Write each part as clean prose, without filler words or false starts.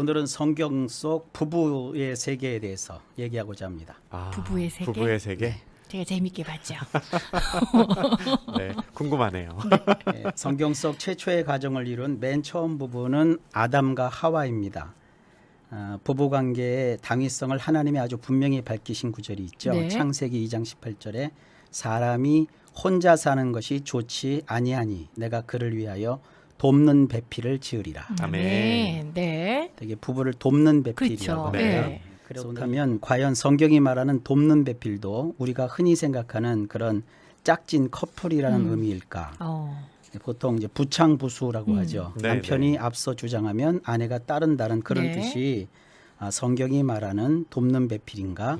오늘은 성경 속 부부의 세계에 대해서 얘기하고자 합니다. 부부의 세계? 부부의 세계? 제가 재밌게 봤죠. 네, 궁금하네요. 네, 성경 속 최초의 가정을 이룬 맨 처음 부부는 아담과 하와입니다. 부부 관계의 당위성을 하나님이 아주 분명히 밝히신 구절이 있죠. 네. 창세기 2장 18절에 사람이 혼자 사는 것이 좋지 아니하니 내가 그를 위하여 돕는 배필을 지으리라. 아멘. 네. 되게 부부를 돕는 배필이라고 그렇죠. 합니다. 네. 그렇다면 과연 성경이 말하는 돕는 배필도 우리가 흔히 생각하는 그런 짝진 커플이라는 의미일까? 보통 이제 부창부수라고 하죠. 네, 남편이 네. 앞서 주장하면 아내가 따른다는 그런 네. 뜻이 성경이 말하는 돕는 배필인가?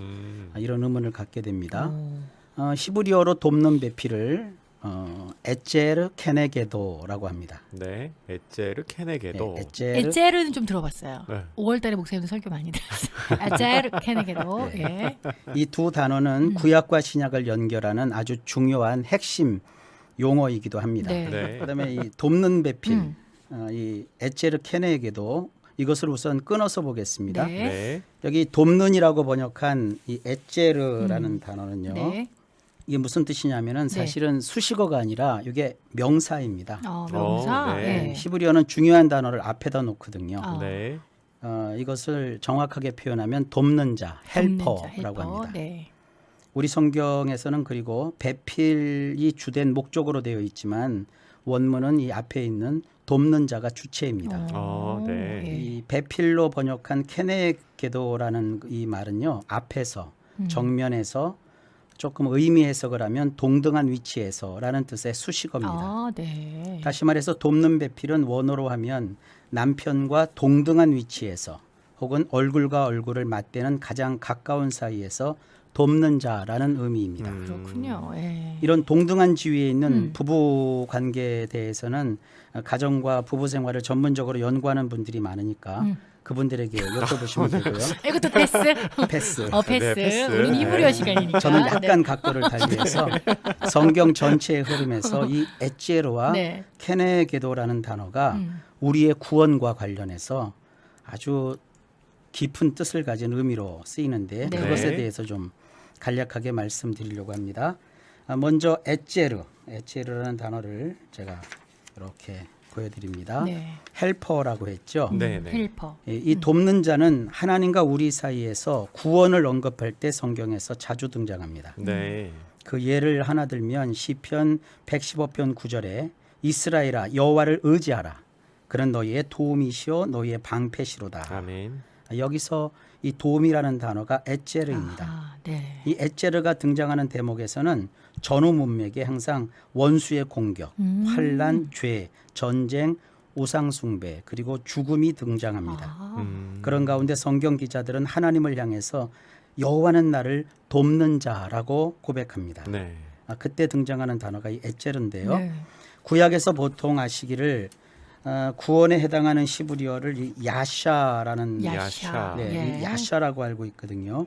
이런 의문을 갖게 됩니다. 히브리어로 돕는 배필을 에제르 케네게도라고 합니다. 네, 에제르 케네게도. 네, 에제르 에제르는 좀 들어봤어요. 네. 5월달에 목사님도 설교 많이 들었어요. 에제르 케네게도. 예. 이 두 단어는 구약과 신약을 연결하는 아주 중요한 핵심 용어이기도 합니다. 네. 네. 그다음에 이 돕는 배필, 이 에제르 케네게도 이것을 우선 끊어서 보겠습니다. 네. 네. 여기 돕는이라고 번역한 이 에제르라는 단어는요. 네. 이게 무슨 뜻이냐면은 사실은 수식어가 아니라 이게 명사입니다. 명사. 네. 예. 히브리어는 중요한 단어를 앞에다 놓거든요. 네. 이것을 정확하게 표현하면 돕는 자, 헬퍼라고 합니다. 네. 우리 성경에서는 그리고 배필이 주된 목적으로 되어 있지만 원문은 이 앞에 있는 돕는 자가 주체입니다. 네. 예. 이 배필로 번역한 케네게도라는 이 말은요. 앞에서 정면에서 조금 의미 해석을 하면 동등한 위치에서라는 뜻의 수식어입니다. 네. 다시 말해서 돕는 배필은 원어로 하면 남편과 동등한 위치에서 혹은 얼굴과 얼굴을 맞대는 가장 가까운 사이에서 돕는 자라는 의미입니다. 그렇군요. 예. 이런 동등한 지위에 있는 부부 관계에 대해서는 가정과 부부 생활을 전문적으로 연구하는 분들이 많으니까 그분들에게 여쭤보시면 되고요. 이것도 패스? 패스. 패스. 네, 패스. 우리는 히브리어 시간이니까. 저는 약간 네. 각도를 달리해서 성경 전체의 흐름에서 이 에제르와 네. 케네게도라는 단어가 우리의 구원과 관련해서 아주 깊은 뜻을 가진 의미로 쓰이는데 네. 그것에 대해서 좀 간략하게 말씀드리려고 합니다. 먼저 에제르라는 단어를 제가 이렇게 보여드립니다. 네. 헬퍼라고 했죠. 네, 네. 헬퍼. 이 돕는 자는 하나님과 우리 사이에서 구원을 언급할 때 성경에서 자주 등장합니다. 네. 그 예를 하나 들면 시편 115편 9절에 이스라엘아 여호와를 의지하라. 그는 너희의 도움이시오 너희의 방패시로다. 아멘. 여기서 이 도움이라는 단어가 에제르입니다. 네. 이 에제르가 등장하는 대목에서는 전후 문맥에 항상 원수의 공격, 환난, 죄, 전쟁, 우상 숭배 그리고 죽음이 등장합니다. 그런 가운데 성경 기자들은 하나님을 향해서 여호와는 나를 돕는 자라고 고백합니다. 네. 그때 등장하는 단어가 이 에제르인데요. 네. 구약에서 보통 아시기를 구원에 해당하는 히브리어를 이 야샤라는 야샤. 이 야샤라고 알고 있거든요.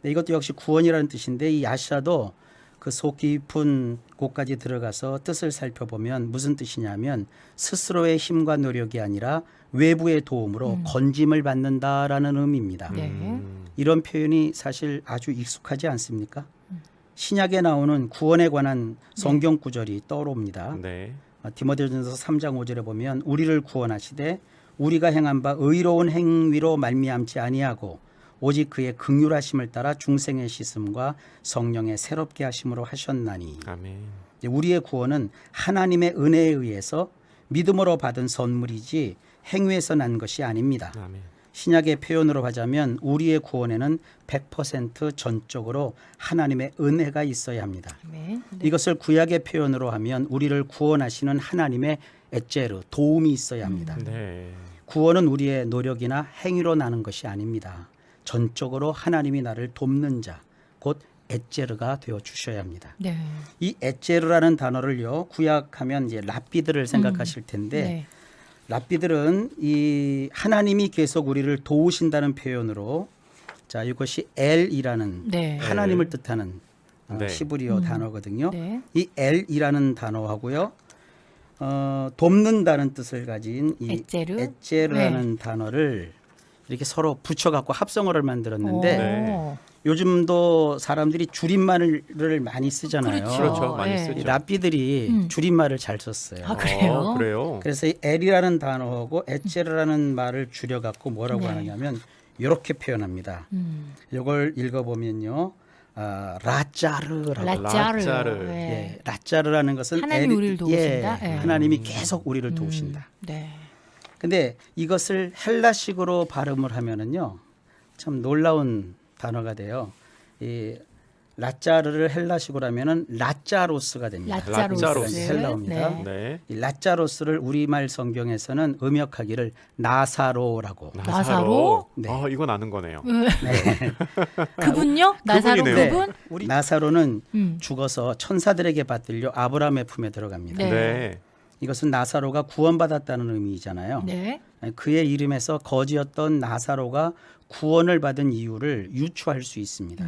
네, 이것도 역시 구원이라는 뜻인데 이 야샤도 그 속 깊은 곳까지 들어가서 뜻을 살펴보면 무슨 뜻이냐면 스스로의 힘과 노력이 아니라 외부의 도움으로 건짐을 받는다라는 의미입니다. 네. 이런 표현이 사실 아주 익숙하지 않습니까? 신약에 나오는 구원에 관한 성경 구절이 떠오릅니다. 네. 디모데전서 3장 5절에 보면 우리를 구원하시되 우리가 행한 바 의로운 행위로 말미암지 아니하고 오직 그의 긍휼하심을 따라 중생의 씻음과 성령의 새롭게 하심으로 하셨나니. 아멘. 우리의 구원은 하나님의 은혜에 의해서 믿음으로 받은 선물이지 행위에서 난 것이 아닙니다. 아멘. 신약의 표현으로 하자면 우리의 구원에는 100% 전적으로 하나님의 은혜가 있어야 합니다. 네. 이것을 구약의 표현으로 하면 우리를 구원하시는 하나님의 에제르, 도움이 있어야 합니다. 네. 구원은 우리의 노력이나 행위로 나는 것이 아닙니다. 전적으로 하나님이 나를 돕는 자, 곧 에제르가 되어 주셔야 합니다. 네. 이 에제르라는 단어를요, 구약하면 이제 랍비들을 생각하실 텐데 네. 랍비들은 이 하나님이 계속 우리를 도우신다는 표현으로 자 이것이 엘이라는 네. 하나님을 뜻하는 네. 히브리어 단어거든요. 네. 이 엘이라는 단어하고요. 돕는다는 뜻을 가진 이 에제르? 에제르라는 단어를 이렇게 서로 붙여갖고 합성어를 만들었는데 네. 요즘도 사람들이 줄임말을 많이 쓰잖아요. 그렇죠. 많이 예. 쓰죠. 이 랍비들이 줄임말을 잘 썼어요. 아, 그래요? 그래요? 그래서 이 엘이라는 단어하고 에체르라는 말을 줄여갖고 뭐라고 네. 하느냐면 이렇게 표현합니다. 이걸 읽어보면요. 라짜르라고. 라짜르. 라짜르. 예. 예, 라짜르라는 것은 하나님이 우리를 도우신다? 예. 하나님이 계속 우리를 도우신다. 네. 근데 이것을 헬라식으로 발음을 하면은요. 참 놀라운 단어가 돼요. 이 라짜르를 헬라식으로 하면은 라짜로스가 됩니다. 라짜로스. 라짜로스. 헬라어입니다. 네. 네. 이 라짜로스를 우리말 성경에서는 음역하기를 나사로라고. 나사로? 네. 이건 아는 거네요. 그분요? 나사로 그분이네요. 그분? 우리 나사로는 음. 죽어서 천사들에게 받들려 아브라함의 품에 들어갑니다. 네. 네. 이것은 나사로가 구원받았다는 의미잖아요. 네. 그의 이름에서 거지였던 나사로가 구원을 받은 이유를 유추할 수 있습니다.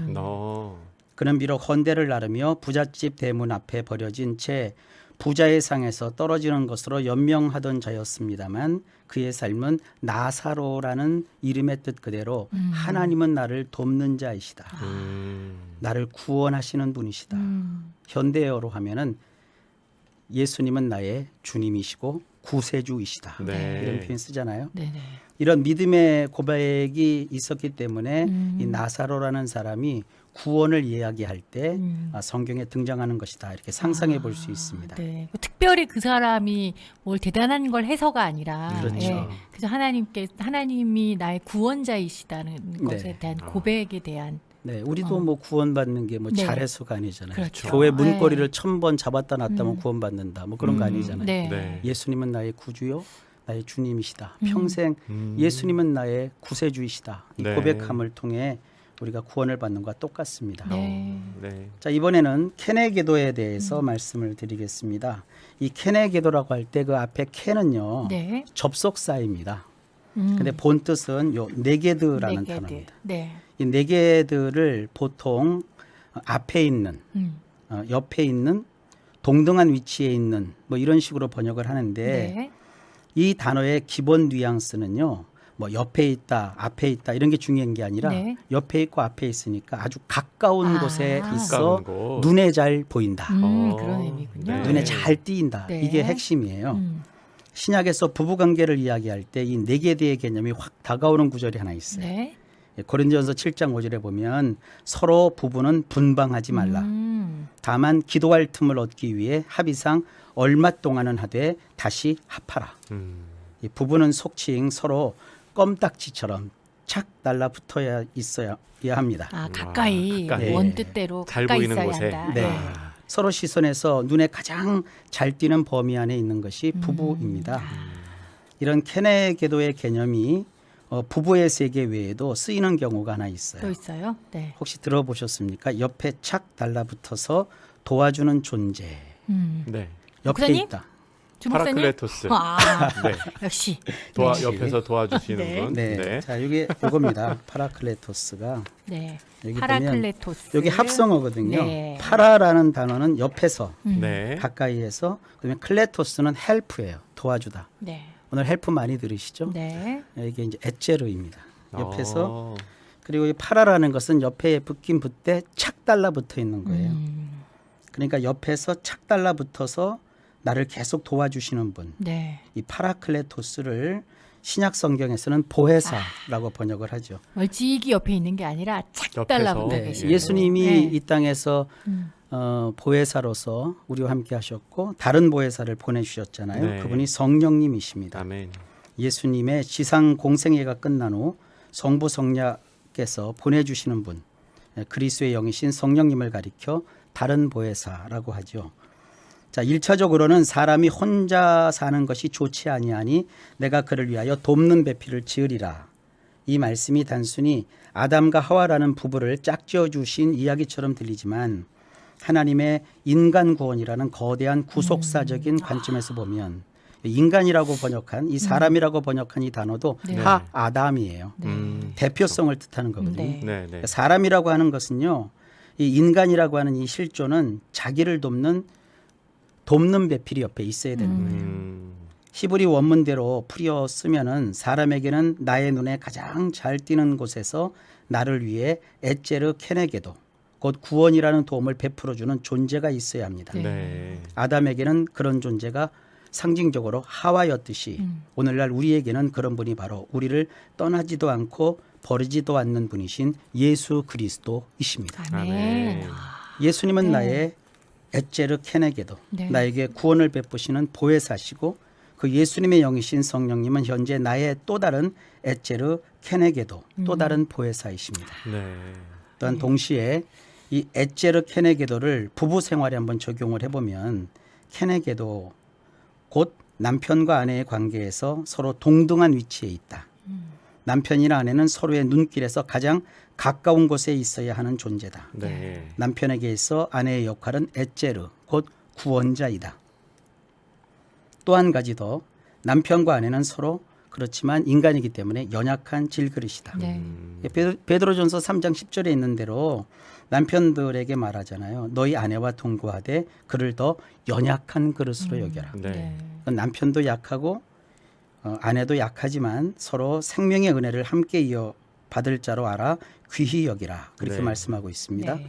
그는 비록 헌대를 나르며 부잣집 대문 앞에 버려진 채 부자의 상에서 떨어지는 것으로 연명하던 자였습니다만 그의 삶은 나사로라는 이름의 뜻 그대로 하나님은 나를 돕는 자이시다. 나를 구원하시는 분이시다. 현대어로 하면은 예수님은 나의 주님이시고 구세주이시다. 네. 이런 표현 쓰잖아요. 네네. 이런 믿음의 고백이 있었기 때문에 이 나사로라는 사람이 구원을 이야기할 때 성경에 등장하는 것이다. 이렇게 상상해 볼 수 있습니다. 네. 특별히 그 사람이 뭘 대단한 걸 해서가 아니라 그렇죠. 그래서 하나님이 나의 구원자이시다는 것에 네. 대한 고백에 대한 네, 우리도 뭐 구원받는 게 뭐 네. 잘해서가 아니잖아요. 그렇죠. 교회 문고리를 네. 1000번 잡았다 놨다면 구원받는다. 뭐 그런 거 아니잖아요. 네. 네. 예수님은 나의 구주요, 나의 주님이시다. 평생 음. 예수님은 나의 구세주이시다. 이 네. 고백함을 통해 우리가 구원을 받는 것과 똑같습니다. 네. 네. 자, 이번에는 케네 기도에 대해서 말씀을 드리겠습니다. 이 케네 기도라고 할 때 그 앞에 케는요. 네. 접속사입니다. 근데 본 뜻은 요 네게드라는 네게드. 단어입니다. 네. 이 네게드를 보통 앞에 있는, 옆에 있는, 동등한 위치에 있는 뭐 이런 식으로 번역을 하는데 네. 이 단어의 기본 뉘앙스는요. 뭐 옆에 있다, 앞에 있다 이런 게 중요한 게 아니라 네. 옆에 있고 앞에 있으니까 아주 가까운 곳에 있어 가까운 곳. 눈에 잘 보인다. 그런 의미군요. 네. 눈에 잘 띄인다. 네. 이게 핵심이에요. 신약에서 부부관계를 이야기할 때 이 네게드의 개념이 확 다가오는 구절이 하나 있어요. 네. 고린도전서 7장 5절에 보면 서로 부부는 분방하지 말라. 다만 기도할 틈을 얻기 위해 합의상 얼마 동안은 하되 다시 합하라. 이 부부는 속칭 서로 껌딱지처럼 착 달라붙어야 있어야 합니다. 가까이 가까이. 원뜻대로 잘 가까이 보이는 있어야 곳에. 한다. 네. 서로 시선에서 눈에 가장 잘 띄는 범위 안에 있는 것이 부부입니다. 이런 케네 계도의 개념이 부부의 세계 외에도 쓰이는 경우가 하나 있어요. 또 있어요? 네. 혹시 들어보셨습니까? 옆에 착 달라붙어서 도와주는 존재. 네. 옆에 목사님? 있다. 주목사님? 파라클레토스. 네. 네. 역시. 역시. 옆에서 도와주시는 네. 분. 네. 네. 자, 이게 요겁니다. 파라클레토스가 네. 여기 파라클레토스. 여기 합성어거든요. 네. 파라라는 단어는 옆에서 네. 가까이에서 그다음에 클레토스는 헬프예요. 도와주다. 네. 오늘 헬프 많이 들으시죠? 네. 이게 이제 에체르입니다. 옆에서 어. 그리고 이 파라라는 것은 옆에 붙긴 붙되 착 달라붙어 있는 거예요. 그러니까 옆에서 착 달라붙어서 나를 계속 도와주시는 분. 네. 이 파라클레토스를 신약 성경에서는 보혜사라고 번역을 하죠. 멀찍이 옆에 있는 게 아니라 착 옆에서. 달라붙어 네, 계시고. 예수님이 네. 이 땅에서 보혜사로서 우리와 함께 하셨고 다른 보혜사를 보내주셨잖아요. 네. 그분이 성령님이십니다. 아멘. 예수님의 지상 공생애가 끝난 후 성부 성자께서 보내주시는 분, 그리스도의 영이신 성령님을 가리켜 다른 보혜사라고 하죠. 자, 1차적으로는 사람이 혼자 사는 것이 좋지 아니하니 내가 그를 위하여 돕는 배필을 지으리라. 이 말씀이 단순히 아담과 하와라는 부부를 짝지어 주신 이야기처럼 들리지만 하나님의 인간 구원이라는 거대한 구속사적인 관점에서 보면 인간이라고 번역한 이 사람이라고 번역한 이 단어도 네. 하 아담이에요. 대표성을 뜻하는 거거든요. 네. 네, 네. 사람이라고 하는 것은요, 이 인간이라고 하는 이 실존은 자기를 돕는 배필이 옆에 있어야 되는 거예요. 히브리 원문대로 풀이어 쓰면은 사람에게는 나의 눈에 가장 잘 띄는 곳에서 나를 위해 에제르 케네게도 곧 구원이라는 도움을 베풀어주는 존재가 있어야 합니다. 네. 네. 아담에게는 그런 존재가 상징적으로 하와였듯이 오늘날 우리에게는 그런 분이 바로 우리를 떠나지도 않고 버리지도 않는 분이신 예수 그리스도이십니다. 아멘. 아멘. 예수님은 네. 나의 에제르 케네게도 네. 나에게 구원을 베푸시는 보혜사시고 그 예수님의 영이신 성령님은 현재 나의 또 다른 에제르 케네게도 또 다른 보혜사이십니다. 네. 또한 동시에 이 에제르 케네게도를 부부 생활에 한번 적용을 해보면 케네게도 곧 남편과 아내의 관계에서 서로 동등한 위치에 있다. 남편이나 아내는 서로의 눈길에서 가장 가까운 곳에 있어야 하는 존재다. 네. 남편에게 있어 아내의 역할은 에제르 곧 구원자이다. 또 한 가지 더 남편과 아내는 서로 그렇지만 인간이기 때문에 연약한 질그릇이다. 네. 베드로전서 3장 10절에 있는 대로 남편들에게 말하잖아요. 너희 아내와 동거하되 그를 더 연약한 그릇으로 여겨라. 네. 남편도 약하고 아내도 약하지만 서로 생명의 은혜를 함께 이어 받을 자로 알아 귀히 여기라. 그렇게 네. 말씀하고 있습니다. 네.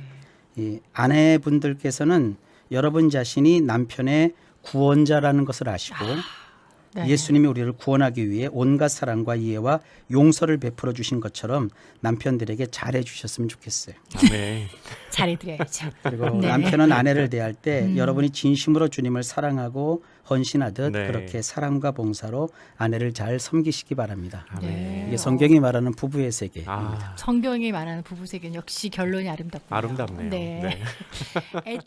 이 아내분들께서는 여러분 자신이 남편의 구원자라는 것을 아시고 네. 예수님이 우리를 구원하기 위해 온갖 사랑과 이해와 용서를 베풀어 주신 것처럼 남편들에게 잘해 주셨으면 좋겠어요. 네. 잘해드려야죠. 그리고 네. 남편은 아내를 대할 때 여러분이 진심으로 주님을 사랑하고 헌신하듯 네. 그렇게 사랑과 봉사로 아내를 잘 섬기시기 바랍니다. 네. 이게 성경이 말하는 부부의 세계. 아, 성경이 말하는 부부 세계는 역시 결론이 아름답고요. 아름답네요. 네. 네.